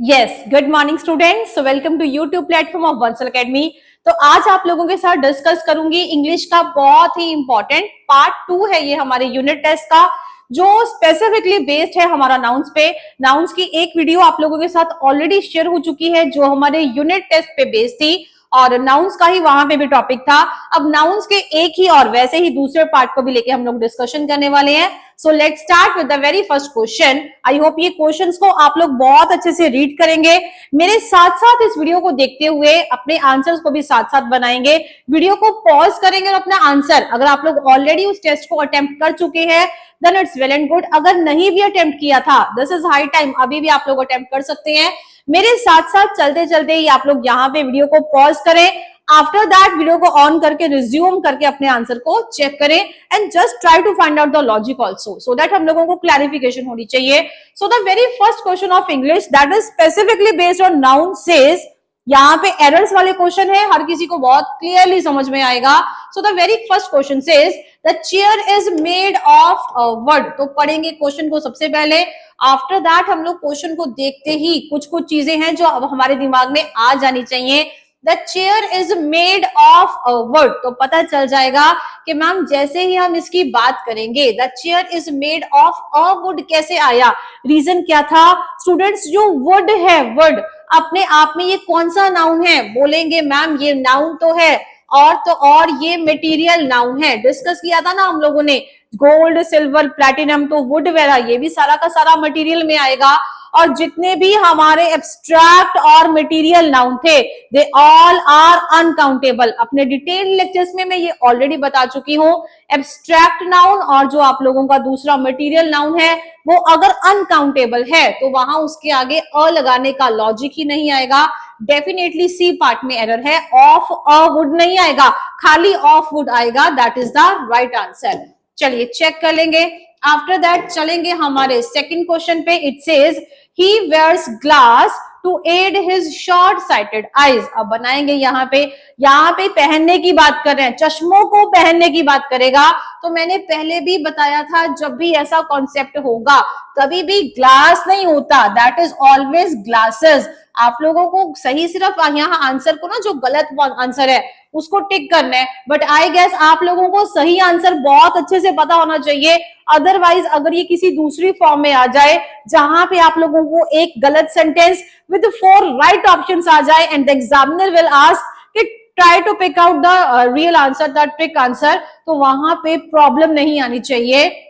Yes, good morning students, welcome to YouTube platform of Bansal Academy. तो आज आप लोगों के साथ डिस्कस करूंगी इंग्लिश का बहुत ही इंपॉर्टेंट पार्ट 2 है ये हमारे यूनिट टेस्ट का, जो स्पेसिफिकली बेस्ड है हमारा नाउन्स पे। नाउन्स की एक वीडियो आप लोगों के साथ ऑलरेडी शेयर हो चुकी है जो हमारे यूनिट टेस्ट पे बेस्ड थी और नाउन्स का ही वहां पे भी टॉपिक था। अब नाउन्स के एक ही और वैसे ही दूसरे पार्ट को भी लेके हम लोग डिस्कशन करने वाले हैं। So let's start with the very first question. I hope ये क्वेश्चंस को आप लोग बहुत अच्छे से रीड करेंगे, मेरे साथ साथ इस वीडियो को देखते हुए अपने आंसर्स को भी साथ साथ बनाएंगे। वीडियो को पॉज करेंगे और अपना आंसर, अगर आप लोग ऑलरेडी उस टेस्ट को अटेम्प्ट कर चुके हैं then it's well and good. अगर नहीं भी अटेम्प्ट किया था दिस इज हाई टाइम, अभी भी आप लोग अटेम्प्ट कर सकते हैं। मेरे साथ साथ चलते चलते ही आप लोग यहाँ पे वीडियो को पॉज करें, आफ्टर दैट वीडियो को ऑन करके रिज्यूम करके अपने आंसर को चेक करें and just try to find out the logic also, so that हम लोगों को क्लैरिफिकेशन होनी चाहिए। So the very first question of English that is specifically based on noun says, यहाँ पे एरर्स वाले क्वेश्चन है, हर किसी को बहुत क्लियरली समझ में आएगा। सो the very first question says the chair is made of would. तो पढ़ेंगे क्वेश्चन को सबसे पहले, आफ्टर दैट हम लोग क्वेश्चन को देखते ही कुछ कुछ चीजें हैं जो अब हमारे दिमाग में आ जानी चाहिए। The chair is made of would, तो पता चल जाएगा कि मैम जैसे ही हम इसकी बात करेंगे the chair is made of a would कैसे आया, रीजन क्या था स्टूडेंट्स। जो वुड है, वुड अपने आप में ये कौन सा नाउन है, बोलेंगे मैम ये नाउन तो है और तो और ये मटेरियल नाउन है। डिस्कस किया था ना हम लोगों ने, गोल्ड सिल्वर प्लैटिनम, तो वुड वगैरह ये भी सारा का सारा मटेरियल में आएगा। और जितने भी हमारे एब्स्ट्रैक्ट और मटेरियल नाउन थे दे ऑल आर अनकाउंटेबल। अपने डिटेल लेक्चर्स में मैं ये ऑलरेडी बता चुकी हूँ। एब्स्ट्रैक्ट नाउन और जो आप लोगों का दूसरा मटेरियल नाउन है वो अगर अनकाउंटेबल है तो वहां उसके आगे अ लगाने का लॉजिक ही नहीं आएगा। डेफिनेटली सी पार्ट में एरर है, ऑफ अ वुड नहीं आएगा, खाली ऑफ वुड आएगा, that is the right answer. चलिए चेक कर लेंगे। आफ्टर दैट चलेंगे हमारे सेकंड क्वेश्चन पे। It says he wears glass to aid his short sighted eyes। अब बनाएंगे यहाँ पे पहनने की बात कर रहे हैं, चश्मों को पहनने की बात करेगा। तो मैंने पहले भी बताया था जब भी ऐसा कॉन्सेप्ट होगा कभी भी ग्लास नहीं होता, दैट इज ऑलवेज ग्लासेस। आप लोगों को सही सिर्फ यहाँ आंसर को ना, जो गलत आंसर है उसको टिक करना है, बट आई गेस आप लोगों को सही आंसर बहुत अच्छे से पता होना चाहिए। अदरवाइज अगर ये किसी दूसरी फॉर्म में आ जाए जहां पे आप लोगों को एक गलत सेंटेंस विद 4 राइट ऑप्शंस आ जाए and the examiner will ask कि try to pick out the real answer, the trick answer, तो वहां पे प्रॉब्लम नहीं आनी चाहिए।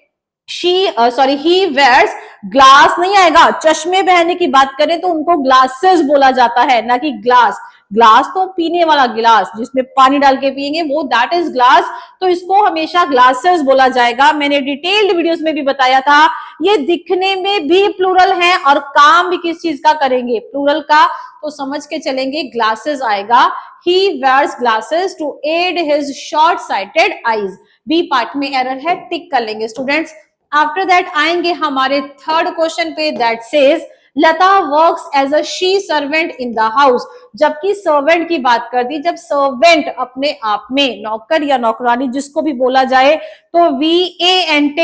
ही वेयर्स ग्लास नहीं आएगा। चश्मे पहनने की बात करें तो उनको ग्लासेस बोला जाता है, ना कि ग्लास। ग्लास तो पीने वाला गिलास जिसमें पानी डाल के पिएंगे वो, दैट इज ग्लास, तो इसको हमेशा ग्लासेस बोला जाएगा। मैंने डिटेल्ड वीडियोस में भी बताया था ये दिखने में भी प्लूरल है और काम भी किस चीज का करेंगे, प्लूरल का, तो समझ के चलेंगे ग्लासेस आएगा। He wears glasses to aid his short sighted eyes. B part में एरर है, टिक कर लेंगे स्टूडेंट्स। आफ्टर दैट आएंगे हमारे थर्ड क्वेश्चन पे, that says Lata works as a she servant in the house. जबकि सर्वेंट की बात कर दी, जब सर्वेंट अपने आप में नौकर या नौकरानी जिसको भी बोला जाए तो VANT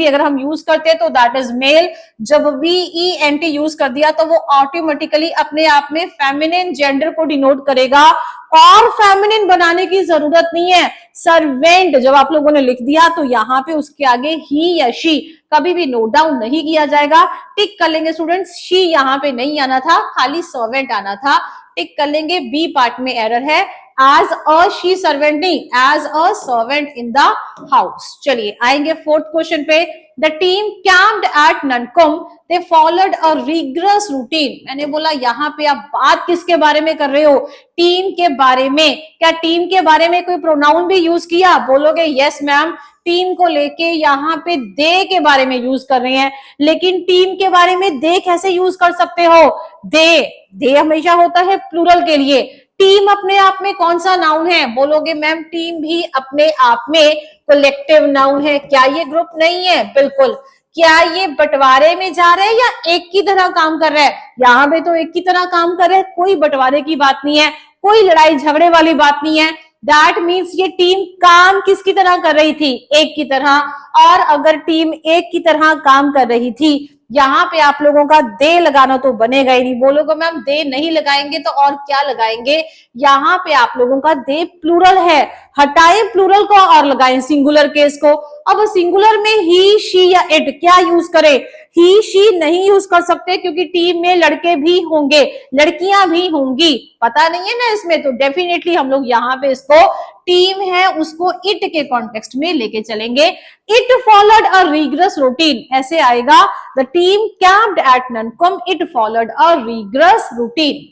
अगर हम यूज करते तो दैट इज मेल। जब VENT यूज कर दिया तो वो ऑटोमेटिकली अपने आप में फेमिनिन जेंडर को डिनोट करेगा और फेमिनिन बनाने की जरूरत नहीं है। सर्वेंट जब आप लोगों ने लिख दिया तो यहाँ पे उसके आगे ही या शी कभी भी नोट डाउन नहीं किया जाएगा, टिक कर लेंगे स्टूडेंट्स। शी यहाँ पे नहीं आना था, खाली सर्वेंट आना था, टिक कर लेंगे। बी पार्ट में एरर है, एज अ शी सर्वेंट नहीं, as a servant in the house. चलिए आएंगे फोर्थ क्वेश्चन पे। द टीम कैंप्ड एट ननकुम, they followed a rigorous routine. मैंने बोला यहाँ पे आप बात किसके बारे में कर रहे हो, टीम के बारे में। क्या टीम के बारे में कोई प्रोनाउन भी यूज किया, बोलोगे यस मैम, टीम को लेके यहाँ पे दे के बारे में यूज कर रहे हैं, लेकिन टीम के बारे में दे कैसे यूज कर सकते हो, दे हमेशा होता है प्लूरल के लिए। टीम अपने आप में कौन सा नाउन है, बोलोगे मैम टीम भी अपने आप में कलेक्टिव नाउन है। क्या ये ग्रुप नहीं है, बिल्कुल। क्या ये बंटवारे में जा रहे हैं या एक की तरह काम कर रहा है, यहाँ पे तो एक की तरह काम कर रहे हैं, कोई बंटवारे की बात नहीं है, कोई लड़ाई झगड़े वाली बात नहीं है। दैट मीन्स ये टीम काम किसकी तरह कर रही थी, एक की तरह। और अगर टीम एक की तरह काम कर रही थी यहाँ पे आप लोगों का दे लगाना तो बनेगा ही नहीं। बोलोगे मैम दे नहीं लगाएंगे तो और क्या लगाएंगे? यहाँ पे आप लोगों का दे प्लूरल है, हटाएं प्लूरल को और लगाएं सिंगुलर केस को। अब सिंगुलर में ही, शी या इट क्या यूज करें? ही शी नहीं यूज कर सकते क्योंकि टीम में लड़के भी होंगे, लड़कियां भी होंगी, पता नहीं है ना इसमें, तो डेफिनेटली हम लोग यहाँ पे इसको टीम है उसको इट के कॉन्टेक्स्ट में लेके चलेंगे। It followed a rigorous routine, ऐसे आएगा द टीम कैंप्ड एट ननकम, it followed a rigorous routine.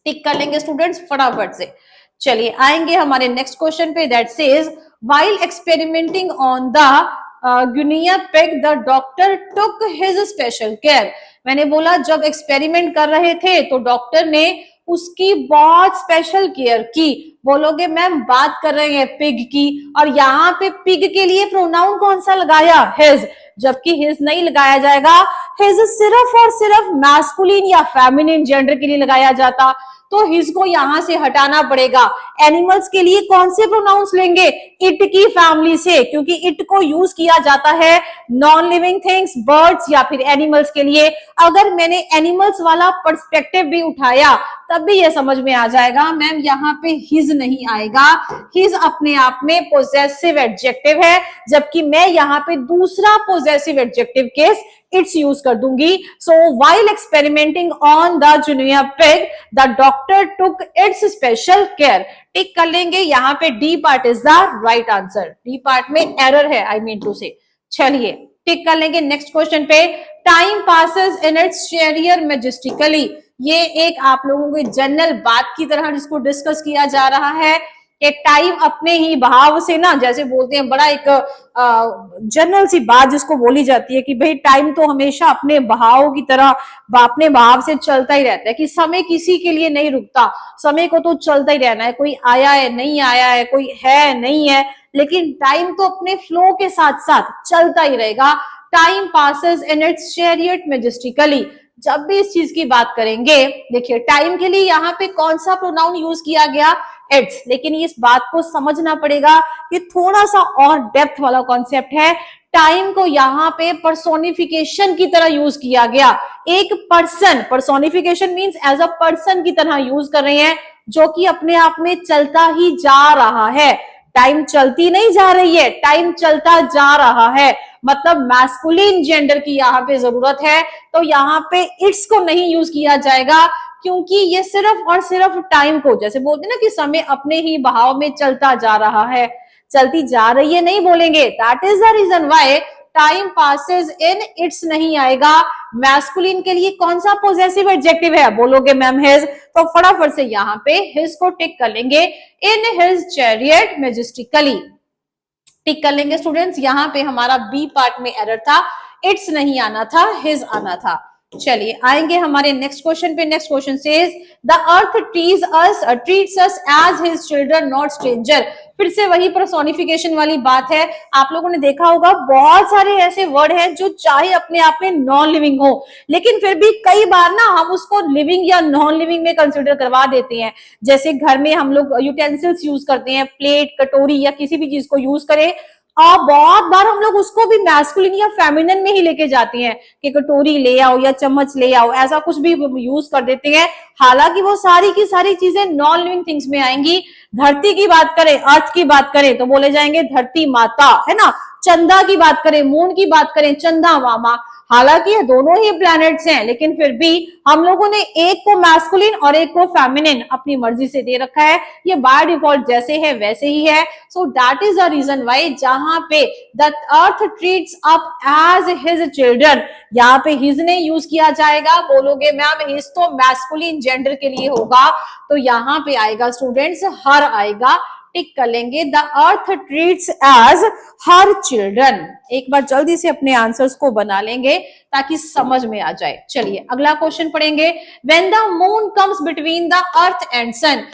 Tick कर लेंगे स्टूडेंट्स फटाफट से। चलिए आएंगे हमारे नेक्स्ट क्वेश्चन पे, that says while experimenting on the guinea pig the doctor took his special care. मैंने बोला जब एक्सपेरिमेंट कर रहे थे तो डॉक्टर ने उसकी बहुत स्पेशल केयर की। बोलोगे मैम बात कर रहे हैं पिग की, और यहाँ पे पिग के लिए प्रोनाउन कौन सा लगाया? हिज, जबकि हिज नहीं लगाया जाएगा। हिज सिर्फ और सिर्फ मैस्कुलिन या फेमिनिन जेंडर के लिए लगाया जाता, तो हिज को यहां से हटाना पड़ेगा। एनिमल्स के लिए कौन से प्रोनाउंस लेंगे? इट की फैमिली से, क्योंकि इट को यूज किया जाता है नॉन लिविंग थिंग्स, बर्ड्स या फिर एनिमल्स के लिए। अगर मैंने एनिमल्स वाला पर्सपेक्टिव भी उठाया तब भी ये समझ में आ जाएगा मैम यहाँ पे हिज नहीं आएगा। हिज अपने आप में पोजेसिव एडजेक्टिव है, जबकि मैं यहाँ पे दूसरा possessive adjective case its use कर दूंगी। So while experimenting on the junior pig the doctor took its special care. Tick कर लेंगे, यहाँ पे D part is the right answer. D part में एरर है, आई मीन टू से। चलिए tick कर लेंगे नेक्स्ट क्वेश्चन पे। Time passes in its chariot majestically, ये एक आप लोगों की जनरल बात की तरह जिसको डिस्कस किया जा रहा है कि टाइम अपने ही बहाव से ना, जैसे बोलते हैं बड़ा एक जनरल सी बात जिसको बोली जाती है कि भाई टाइम तो हमेशा अपने बहाव की तरह अपने बहाव से चलता ही रहता है, कि समय किसी के लिए नहीं रुकता, समय को तो चलता ही रहना है। कोई आया है नहीं आया है, कोई है नहीं है, लेकिन टाइम तो अपने फ्लो के साथ साथ चलता ही रहेगा। Time passes in its chariot majestically, जब भी इस चीज की बात करेंगे, देखिए टाइम के लिए यहाँ पे कौन सा प्रोनाउन यूज किया गया? इट्स। लेकिन इस बात को समझना पड़ेगा, ये थोड़ा सा और डेप्थ वाला कॉन्सेप्ट है। टाइम को यहाँ पे पर्सोनिफिकेशन की तरह यूज किया गया। एक person, personification means as a person की तरह यूज कर रहे हैं, जो कि अपने आप में चलता ही जा रहा है। टाइम चलती नहीं जा रही है, टाइम चलता जा रहा है, मतलब मैस्कुलिन जेंडर की यहाँ पे जरूरत है। तो यहाँ पे इट्स को नहीं यूज किया जाएगा, क्योंकि ये सिर्फ और सिर्फ टाइम को, जैसे बोलते हैं ना कि समय अपने ही बहाव में चलता जा रहा है, चलती जा रही है नहीं बोलेंगे। That is the reason why time passes in its नहीं आएगा। मैस्कुलिन के लिए कौन सा पॉजेसिव एडजेक्टिव है? बोलोगे मैम हिज, तो फटाफट से यहाँ पे हिज को टिक कर लेंगे। इन हिज चैरियट मैजेस्टिकली टिक कर लेंगे स्टूडेंट्स। यहाँ पे हमारा बी पार्ट में एरर था, इट्स नहीं आना था, हिज आना था। चलिए आएंगे हमारे नेक्स्ट क्वेश्चन पे। Next question says the earth treats us as his children not stranger. फिर से वही पर्सोनिफिकेशन वाली बात है। आप लोगों ने देखा होगा बहुत सारे ऐसे वर्ड हैं जो चाहे अपने आप में नॉन लिविंग हो, लेकिन फिर भी कई बार ना हम उसको लिविंग या नॉन लिविंग में कंसिडर करवा देते हैं। जैसे घर में हम लोग यूटेंसिल्स यूज करते हैं, प्लेट, कटोरी या किसी भी चीज को यूज करें, और बहुत बार हम लोग उसको भी मैस्कुलिन या फेमिनिन में ही लेके जाते हैं कि कटोरी ले आओ या चम्मच ले आओ, ऐसा कुछ भी यूज कर देते हैं। हालांकि वो सारी की सारी चीजें नॉन लिविंग थिंग्स में आएंगी। धरती की बात करें, अर्थ की बात करें तो बोले जाएंगे धरती माता, है ना। चंदा की बात करें, मून की बात करें, चंदा मामा। हालांकि ये दोनों ही प्लैनेट्स हैं, लेकिन फिर भी हम लोगों ने एक को मैस्कुलिन और एक को फेमिनिन अपनी मर्जी से दे रखा है। ये बाय डिफॉल्ट जैसे है वैसे ही है। So that is the reason why जहां पे the earth treats up as his children, यहाँ पे हिज ने यूज किया जाएगा। बोलोगे मैम हिज तो मैस्कुलिन जेंडर के लिए होगा, तो यहाँ पे आएगा स्टूडेंट्स हर आएगा। टिक कर लेंगे the earth treats as her children. एक बार जल्दी से अपने आंसर्स को बना लेंगे ताकि समझ में आ जाए। चलिए अगला क्वेश्चन पढ़ेंगे। When the moon comes between the earth and sun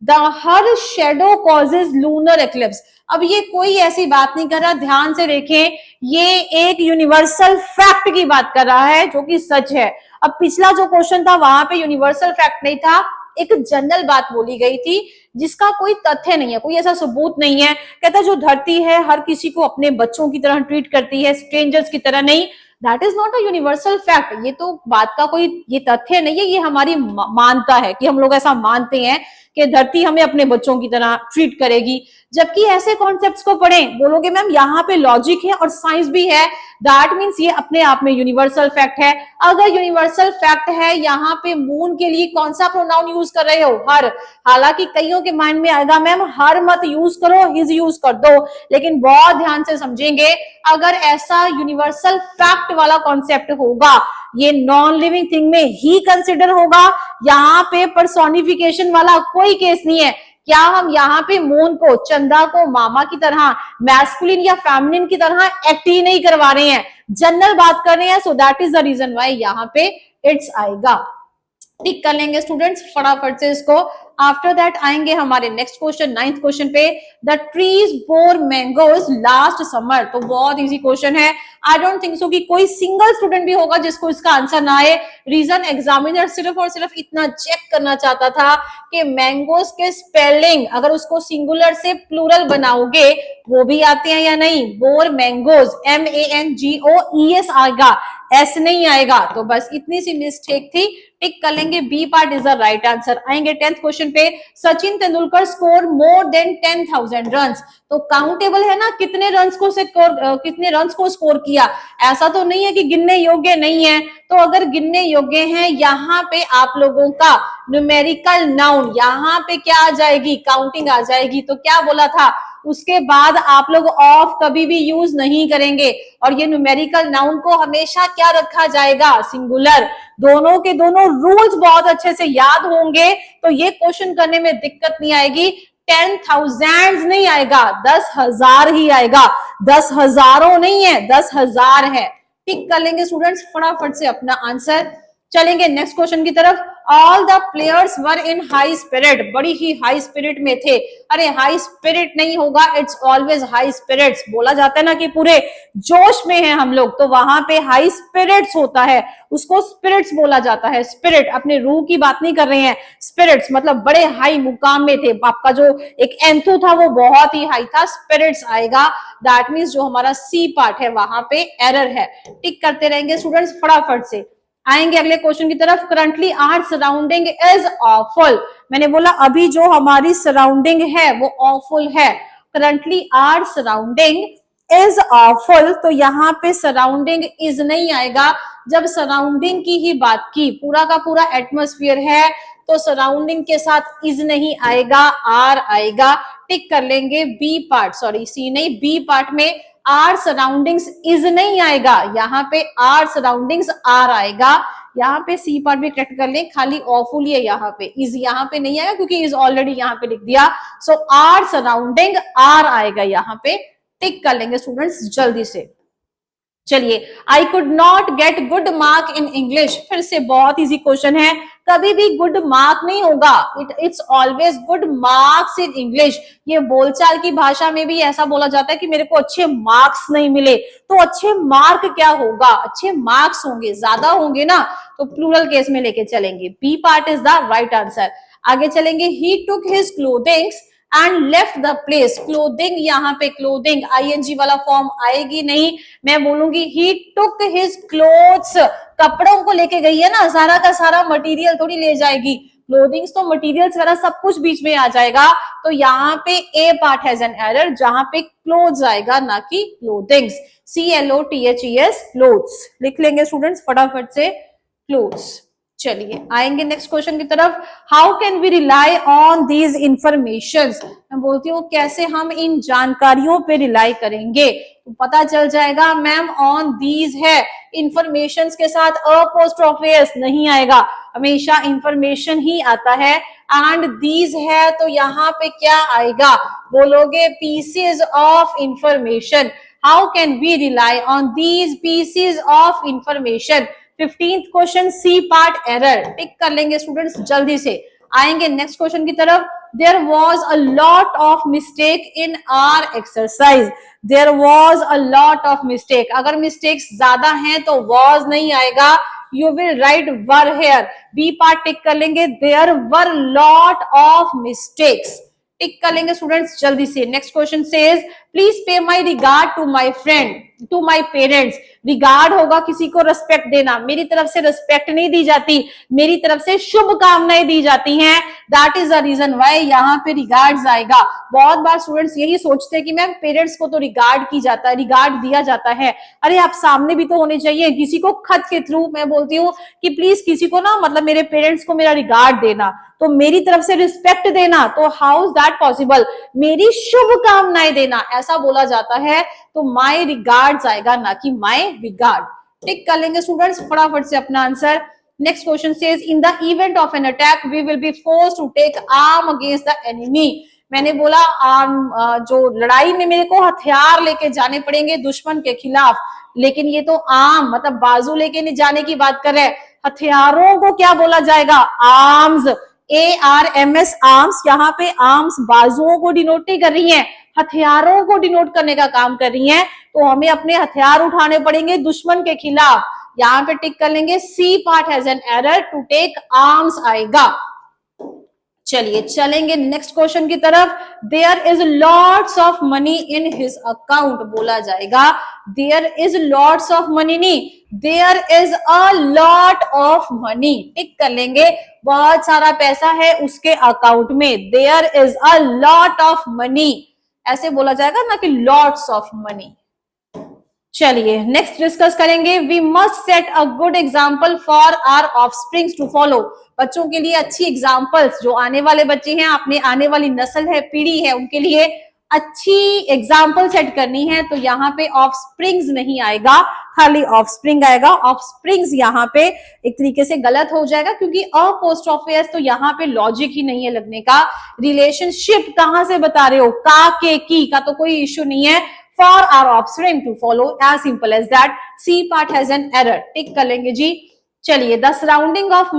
the her shadow causes lunar eclipse. अब ये कोई ऐसी बात नहीं कर रहा, ध्यान से देखें, ये एक यूनिवर्सल फैक्ट की बात कर रहा है जो कि सच है। अब पिछला जो क्वेश्चन था वहां पे यूनिवर्सल फैक्ट नहीं था, एक जनरल बात बोली गई थी जिसका कोई तथ्य नहीं है, कोई ऐसा सबूत नहीं है। कहता जो धरती है हर किसी को अपने बच्चों की तरह ट्रीट करती है, स्ट्रेंजर्स की तरह नहीं। That is not a universal fact. ये तो बात का कोई ये तथ्य नहीं है, ये हमारी मानता है कि हम लोग ऐसा मानते हैं कि धरती हमें अपने बच्चों की तरह ट्रीट करेगी। जबकि ऐसे कॉन्सेप्ट्स को पढ़ें, बोलोगे मैम यहाँ पे लॉजिक है और साइंस भी है, दैट मीन्स ये अपने आप में यूनिवर्सल फैक्ट है। अगर यूनिवर्सल फैक्ट है, यहाँ पे मून के लिए कौन सा प्रोनाउन यूज कर रहे हो? हर। हालांकि कईयों के माइंड में आएगा मैम हर मत यूज करो, हिज यूज कर दो, लेकिन बहुत ध्यान से समझेंगे, अगर ऐसा यूनिवर्सल फैक्ट वाला कॉन्सेप्ट होगा, ये नॉन लिविंग थिंग में ही कंसिडर होगा। यहाँ पे पर्सोनिफिकेशन वाला कोई केस नहीं है। क्या हम यहाँ पे मून को, चंदा को मामा की तरह, मैस्कुलिन या फेमिनिन की तरह एक्ट ही नहीं करवा रहे हैं, जनरल बात कर रहे हैं। So that is the reason why यहाँ पे इट्स आएगा। टिक कर लेंगे स्टूडेंट्स फटाफट से इसको। आफ्टर दैट आएंगे हमारे नेक्स्ट क्वेश्चन, 9th क्वेश्चन पे। The trees bore mangoes last summer. तो बहुत इजी क्वेश्चन है, आई डोंट थिंक सो कि कोई सिंगल स्टूडेंट भी होगा जिसको इसका आंसर ना आए। रीजन एग्जामिनर सिर्फ और सिर्फ इतना चेक करना चाहता था कि मैंगोज के स्पेलिंग अगर उसको सिंगुलर से प्लूरल बनाओगे वो भी आते हैं या नहीं। बोर मैंगोज, MANGOES आएगा, एस नहीं आएगा। तो बस इतनी सी मिस्टेक थी, टिक कर लेंगे। B part is the right answer. आएंगे 10th क्वेश्चन पे। Sachin Tendulkar score more than 10,000 runs. तो काउंटेबल है ना, कितने रन्स को स्कोर किया। ऐसा तो नहीं है कि गिनने योग्य नहीं है। तो अगर गिनने योग्य है, यहाँ पे आप लोगों का न्यूमेरिकल नाउन, यहाँ पे क्या आ जाएगी, काउंटिंग आ जाएगी। तो क्या बोला था, उसके बाद आप लोग ऑफ कभी भी यूज नहीं करेंगे, और ये न्यूमेरिकल नाउन को हमेशा क्या रखा जाएगा, सिंगुलर। दोनों के दोनों रूल्स बहुत अच्छे से याद होंगे तो ये क्वेश्चन करने में दिक्कत नहीं आएगी। 10,000 नहीं आएगा, 10,000 ही आएगा। 10,000 नहीं है, 10,000 है। टिक कर लेंगे स्टूडेंट्स फटाफट से अपना आंसर। चलेंगे नेक्स्ट क्वेश्चन की तरफ। All the players were in high spirit. बड़ी ही हाई स्पिरिट में थे। अरे हाई स्पिरिट नहीं होगा, इट्स ऑलवेज हाई स्पिरिट्स। बोला जाता है ना कि पूरे जोश में है हम लोग, तो वहां पे हाई स्पिरिट्स होता है, उसको स्पिरिट्स बोला जाता है। स्पिरिट, अपने रूह की बात नहीं कर रहे हैं। स्पिरिट्स मतलब बड़े हाई मुकाम में थे। आपका जो एक एंथू था वो बहुत ही हाई था, स्पिरिट्स आएगा। दैट मीन्स जो हमारा सी पार्ट है वहां पे एरर है। टिक करते रहेंगे स्टूडेंट्स फटाफट से। आएंगे अगले क्वेश्चन की तरफ। Currently our surrounding is awful. मैंने बोला अभी जो हमारी सराउंडिंग है वो ऑफुल है। Currently our surrounding is awful, तो यहाँ पे सराउंडिंग इज नहीं आएगा। जब सराउंडिंग की ही बात की, पूरा का पूरा एटमॉस्फेयर है, तो सराउंडिंग के साथ इज नहीं आएगा, आर आएगा। टिक कर लेंगे बी पार्ट, सॉरी सी नहीं, बी पार्ट में आर सराउंडिंग्स इज नहीं आएगा, यहाँ पे आर सराउंडिंग्स आर आएगा। यहाँ पे सी पार्ट भी करेक्ट कर लें, खाली ऑफुल है, यहाँ पे इज यहाँ पे नहीं आएगा क्योंकि इज ऑलरेडी यहाँ पे लिख दिया। सो आर सराउंडिंग आर आएगा यहाँ पे। टिक कर लेंगे स्टूडेंट्स जल्दी से। चलिए, I could not get good mark in English. फिर से बहुत इजी क्वेश्चन है, कभी भी गुड मार्क नहीं होगा, it's always good marks in English. ये बोलचाल की भाषा में भी ऐसा बोला जाता है कि मेरे को अच्छे मार्क्स नहीं मिले, तो अच्छे मार्क क्या होगा, अच्छे मार्क्स होंगे, ज्यादा होंगे ना, तो प्लूरल केस में लेके चलेंगे। B part is the right answer. आगे चलेंगे। He took his clothings and left the place. Clothing, यहाँ पे क्लोथिंग आईएनजी वाला फॉर्म आएगी नहीं, मैं बोलूंगी ही टुक हिज क्लोथ्स। कपड़ों को लेके गई है ना, सारा का सारा मटेरियल थोड़ी ले जाएगी। क्लोथिंग्स तो मटेरियल्स वगैरह सब कुछ बीच में आ जाएगा। तो यहाँ पे ए पार्ट हैज एन एरर, जहां पे क्लोथ्स आएगा ना कि क्लोथिंग्स। CLOTHES क्लोथ्स लिख लेंगे स्टूडेंट्स फटाफट से, क्लोथ्स। चलिए आएंगे नेक्स्ट क्वेश्चन की तरफ। How can we rely on these informations. मैं बोलती हूँ कैसे हम इन जानकारियों पे रिलाई करेंगे, तो पता चल जाएगा मैम ऑन दीज है, इंफॉर्मेशंस के साथ अपोस्ट्रोफी नहीं आएगा, हमेशा इंफॉर्मेशन ही आता है। एंड दीज है तो यहाँ पे क्या आएगा, बोलोगे pieces of information. How can we rely on these pieces of information. 15th question C part error. Tick कर लेंगे स्टूडेंट्स जल्दी से। आएंगे नेक्स्ट क्वेश्चन की तरफ। There was a lot of mistake in our exercise. There was a lot of mistake, अगर mistakes ज्यादा हैं तो वॉज नहीं आएगा, you will write were here. B part tick कर लेंगे। There were lot of mistakes. Tick कर लेंगे स्टूडेंट्स जल्दी से। Next question says please pay my regard to my friend, to my parents. Regard होगा किसी को रिस्पेक्ट देना, मेरी तरफ से रिस्पेक्ट नहीं दी जाती, मेरी तरफ से शुभकामनाएं दी जाती हैं, that is the reason why यहाँ पे रिगार्ड्स आएगा। बहुत बार स्टूडेंट्स यही सोचते हैं कि मैम पेरेंट्स को तो रिगार्ड की जाता है, रिगार्ड दिया जाता है, अरे आप सामने भी तो होने चाहिए, किसी को खत के थ्रू मैं बोलती हूँ कि प्लीज किसी को ना मतलब मेरे पेरेंट्स को मेरा रिगार्ड देना, तो मेरी तरफ से रिस्पेक्ट देना, तो हाउ इज दैट पॉसिबल, मेरी शुभकामनाएं देना ऐसा बोला जाता है, तो माय रिगार्ड्स आएगा ना कि माय रिगार्ड। टिक कर लेंगे स्टूडेंट्स फटाफट से अपना answer. Next question says in the event of an attack we will be forced to take arm against the enemy. मैंने बोला जो लड़ाई में मेरे को हथियार लेके जाने पड़ेंगे दुश्मन के खिलाफ, लेकिन ये तो आर्म मतलब बाजू लेके नहीं जाने की बात कर रहे हैं, हथियारों को क्या बोला जाएगा, आर्म्स, ARMS आर्म्स। यहाँ पे आर्म्स बाजुओं को डिनोट नहीं कर रही हैं, हथियारों को डिनोट करने का काम कर रही हैं, तो हमें अपने हथियार उठाने पड़ेंगे दुश्मन के खिलाफ। यहाँ पे टिक कर लेंगे, C part has an error, to take arms आएगा। चलिए चलेंगे नेक्स्ट क्वेश्चन की तरफ। There is lots of money in his account बोला जाएगा, there is lots of money नहीं, there is a lot of money. Tick कर लेंगे, बहुत सारा पैसा है उसके अकाउंट में, there is a lot of money ऐसे बोला जाएगा ना कि लॉट्स ऑफ मनी। चलिए नेक्स्ट डिस्कस करेंगे, we must set a good example for our offsprings to follow. बच्चों के लिए अच्छी एग्जाम्पल्स, जो आने वाले बच्चे हैं, अपने आने वाली नस्ल है, पीढ़ी है, उनके लिए अच्छी एग्जाम्पल सेट करनी है, तो यहाँ पे ऑफस्प्रिंग्स नहीं आएगा, खाली ऑफस्प्रिंग आएगा। ऑफस्प्रिंग्स यहाँ पे एक तरीके से गलत हो जाएगा, क्योंकि अपोस्ट्रोफियस तो यहाँ पे लॉजिक ही नहीं है लगने का। रिलेशनशिप कहां से बता रहे हो, का के की का तो कोई इश्यू नहीं है, for our offspring to follow, as simple as that. C part has an error. टिक कर लेंगे जी। चलिए, the surrounding of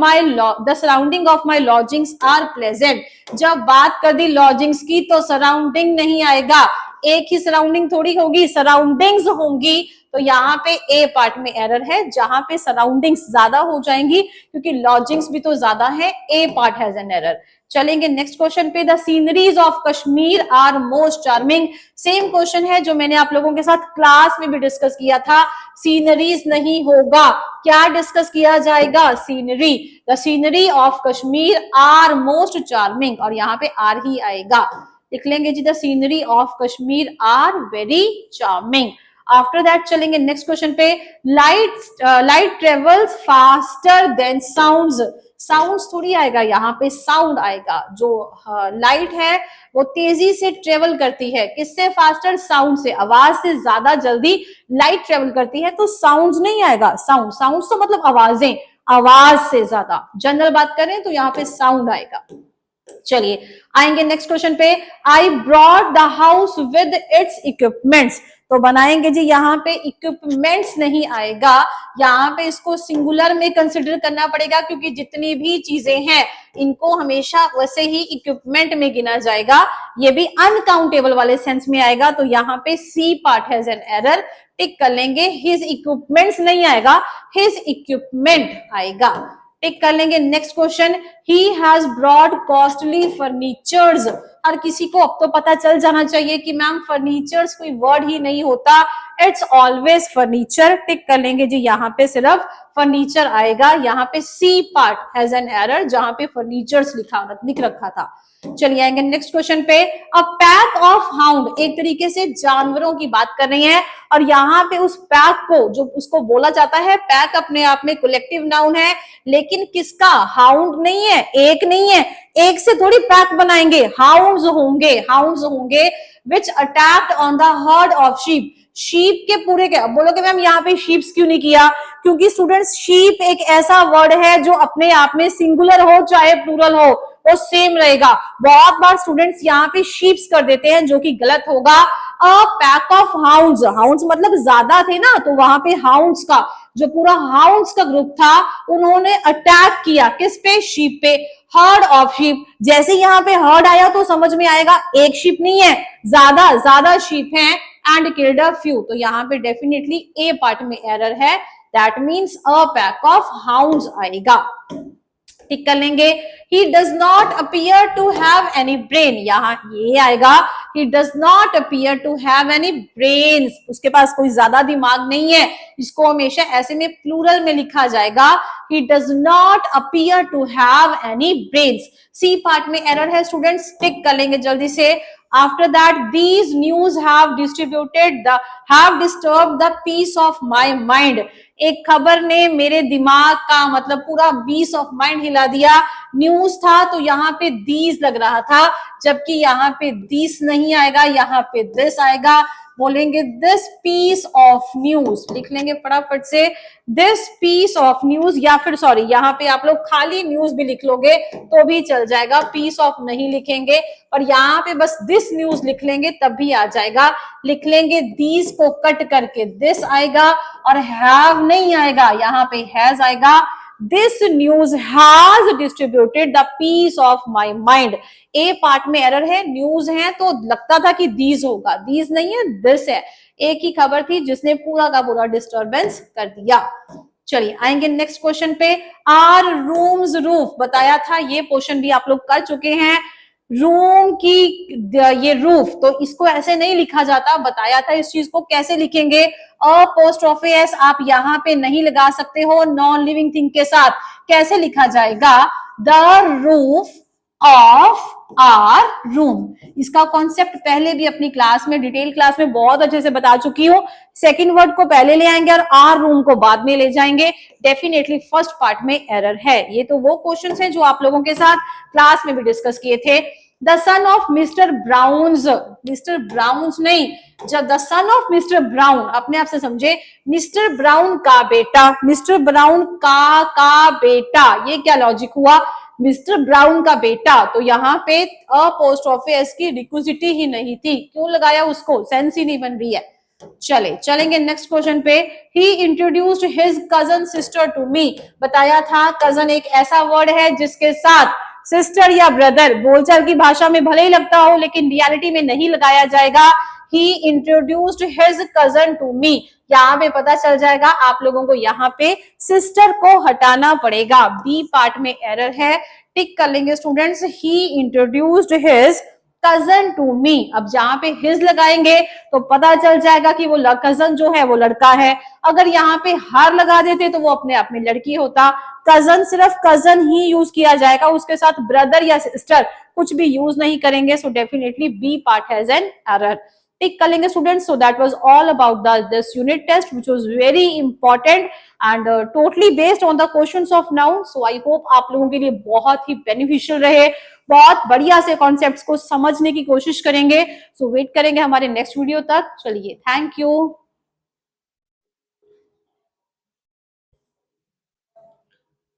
my lodgings are pleasant. जब बात कर दी lodgings की तो surrounding नहीं आएगा, एक ही सराउंडिंग थोड़ी होगी, सराउंडिंग्स होंगी, तो यहाँ पे ए पार्ट में एरर है, जहां पे सराउंडिंग्स ज्यादा हो जाएंगी, क्योंकि लॉजिंग्स भी तो ज्यादा है, A part has an error. चलेंगे नेक्स्ट क्वेश्चन पे, the sceneries of Kashmir are most charming. Same question है जो मैंने आप लोगों के साथ क्लास में भी डिस्कस किया था, सीनरीज नहीं होगा, क्या डिस्कस किया जाएगा, scenery. The scenery of Kashmir are most charming, और यहाँ पे आर ही आएगा, लिख लेंगे जी, the scenery of Kashmir are very charming. After that चलेंगे नेक्स्ट क्वेश्चन पे, light travels faster than sounds. Sounds थोड़ी आएगा, यहाँ पे साउंड आएगा। जो लाइट है वो तेजी से ट्रेवल करती है, किससे, फास्टर, साउंड से, आवाज से ज्यादा जल्दी लाइट ट्रेवल करती है, तो साउंड्स नहीं आएगा। साउंड्स तो मतलब आवाजें, आवाज से ज्यादा जनरल बात करें तो यहाँ पे साउंड आएगा। चलिए आएंगे नेक्स्ट क्वेश्चन पे, I brought the house with its equipments. तो बनाएंगे जी, यहाँ पे इक्विपमेंट्स नहीं आएगा, यहाँ पे इसको सिंगुलर में कंसिडर करना पड़ेगा, क्योंकि जितनी भी चीजें हैं इनको हमेशा वैसे ही इक्विपमेंट में गिना जाएगा, ये भी अनकाउंटेबल वाले सेंस में आएगा, तो यहाँ पे C part has an error, tick कर लेंगे। हिज इक्विपमेंट्स नहीं आएगा, हिज इक्विपमेंट आएगा, टिक कर लेंगे। Next question, he has brought costly furnitures. हर किसी को अब तो पता चल जाना चाहिए कि मैम फर्नीचर्स कोई वर्ड ही नहीं होता, इट्स ऑलवेज फर्नीचर, टिक कर लेंगे जी, यहाँ पे सिर्फ फर्नीचर आएगा, यहाँ पे C part has an error, जहां पे फर्नीचर्स लिख रखा था। चलिए आएंगे नेक्स्ट क्वेश्चन पे, अ पैक ऑफ हाउंड, एक तरीके से जानवरों की बात कर रही है, और यहाँ पे उस पैक को, जो उसको बोला जाता है, पैक अपने आप में कलेक्टिव नाउन है, लेकिन किसका, हाउंड नहीं है, एक नहीं है, एक से थोड़ी पैक बनाएंगे, हाउंड्स होंगे which attacked on the herd of sheep. Sheep के पूरे, क्या बोलोगे मैम यहाँ पे शीप्स क्यों नहीं किया, क्योंकि स्टूडेंट्स शीप एक ऐसा वर्ड है जो अपने आप में सिंगुलर हो चाहे प्लूरल हो वो सेम रहेगा। बहुत बार स्टूडेंट्स यहाँ पे शीप्स कर देते हैं, जो कि गलत होगा। A pack of hounds, hounds मतलब ज्यादा थे ना, तो वहां पे हाउंड्स का जो पूरा हाउंड्स का ग्रुप था, उन्होंने अटैक किया किस पे, शीप पे, हर्ड ऑफ शीप। जैसे यहाँ पे हर्ड आया तो समझ में आएगा एक शीप नहीं है, ज्यादा शीप हैं, एंड किल्ड अ फ्यू, तो यहाँ पे डेफिनेटली ए पार्ट में एरर है, that means a pack of hounds आएगा, टिक कर लेंगे। He does not appear to have any brain, यहाँ ये आएगा, he does not appear to have any brains, उसके पास कोई ज्यादा दिमाग नहीं है, इसको हमेशा ऐसे में प्लूरल में लिखा जाएगा, he does not appear to have any brains। C part में एरर है स्टूडेंट्स, टिक कर लेंगे जल्दी से। After that, these news have disturbed the peace of my mind। एक खबर ने मेरे दिमाग का मतलब पूरा पीस ऑफ माइंड हिला दिया। न्यूज था तो यहाँ पे दीज लग रहा था, जबकि यहाँ पे दिस नहीं आएगा, यहाँ पे दिस आएगा। बोलेंगे दिस पीस ऑफ न्यूज, लिख लेंगे फटाफट से दिस पीस ऑफ न्यूज, या फिर सॉरी यहाँ पे आप लोग खाली न्यूज भी लिख लोगे तो भी चल जाएगा, पीस ऑफ नहीं लिखेंगे, और यहाँ पे बस दिस न्यूज लिख लेंगे तब भी आ जाएगा। लिख लेंगे दीज को कट करके दिस आएगा, और हैव नहीं आएगा, यहाँ पे हैज आएगा। This news has distributed the peace of my mind। A part में एरर है, न्यूज है तो लगता था कि दीज होगा, दीज नहीं है, दिस है। एक ही खबर थी जिसने पूरा का पूरा डिस्टर्बेंस कर दिया। चलिए आएंगे नेक्स्ट क्वेश्चन पे। आर रूम्स रूफ, बताया था ये पोर्शन भी आप लोग कर चुके हैं। रूम की ये रूफ, तो इसको ऐसे नहीं लिखा जाता, बताया था इस चीज को कैसे लिखेंगे। अपोस्ट्रोफी एस आप यहाँ पे नहीं लगा सकते हो नॉन लिविंग थिंग के साथ, कैसे लिखा जाएगा, the roof of our room. इसका कॉन्सेप्ट पहले भी अपनी क्लास में, डिटेल क्लास में बहुत अच्छे से बता चुकी हूँ। सेकंड वर्ड को पहले ले आएंगे और आर रूम को बाद में ले जाएंगे। डेफिनेटली फर्स्ट पार्ट में एरर है। ये तो वो क्वेश्चंस हैं जो आप लोगों के साथ क्लास में भी डिस्कस किए थे। The son of Mister Browns, Mister Browns नहीं, जब the son of Mister Brown, अपने आप से समझे, मिस्टर ब्राउन का बेटा, मिस्टर ब्राउन का बेटा, ये क्या लॉजिक हुआ, मिस्टर ब्राउन का बेटा, तो यहाँ पे अपोस्ट्रोफी एस की रिक्विजिटी ही नहीं थी, क्यों लगाया उसको, सेंस ही नहीं बन रही है। चलेंगे नेक्स्ट क्वेश्चन पे। He introduced his cousin sister to me, बताया था कजन एक ऐसा वर्ड है जिसके साथ सिस्टर या ब्रदर बोलचाल की भाषा में भले ही लगता हो लेकिन रियलिटी में नहीं लगाया जाएगा। He introduced his cousin to me, यहाँ पे पता चल जाएगा आप लोगों को, यहाँ पे सिस्टर को हटाना पड़ेगा, बी पार्ट में एरर है, टिक कर लेंगे students. He introduced his cousin to me, अब जहां पे हिज लगाएंगे तो पता चल जाएगा कि वो कजन जो है वो लड़का है। अगर यहाँ पे हर लगा देते तो वो अपने आप में लड़की होता। कजन सिर्फ कजन ही यूज किया जाएगा, उसके साथ ब्रदर या सिस्टर कुछ भी यूज नहीं करेंगे। So definitely B part has an error, tick कर लेंगे students. So that was all about this unit test which was very important and totally based on the questions of noun. So I hope आप लोगों के लिए बहुत ही beneficial रहे, बहुत बढ़िया से कॉन्सेप्ट्स को समझने की कोशिश करेंगे। सो वेट करेंगे हमारे नेक्स्ट वीडियो तक। चलिए, थैंक यू।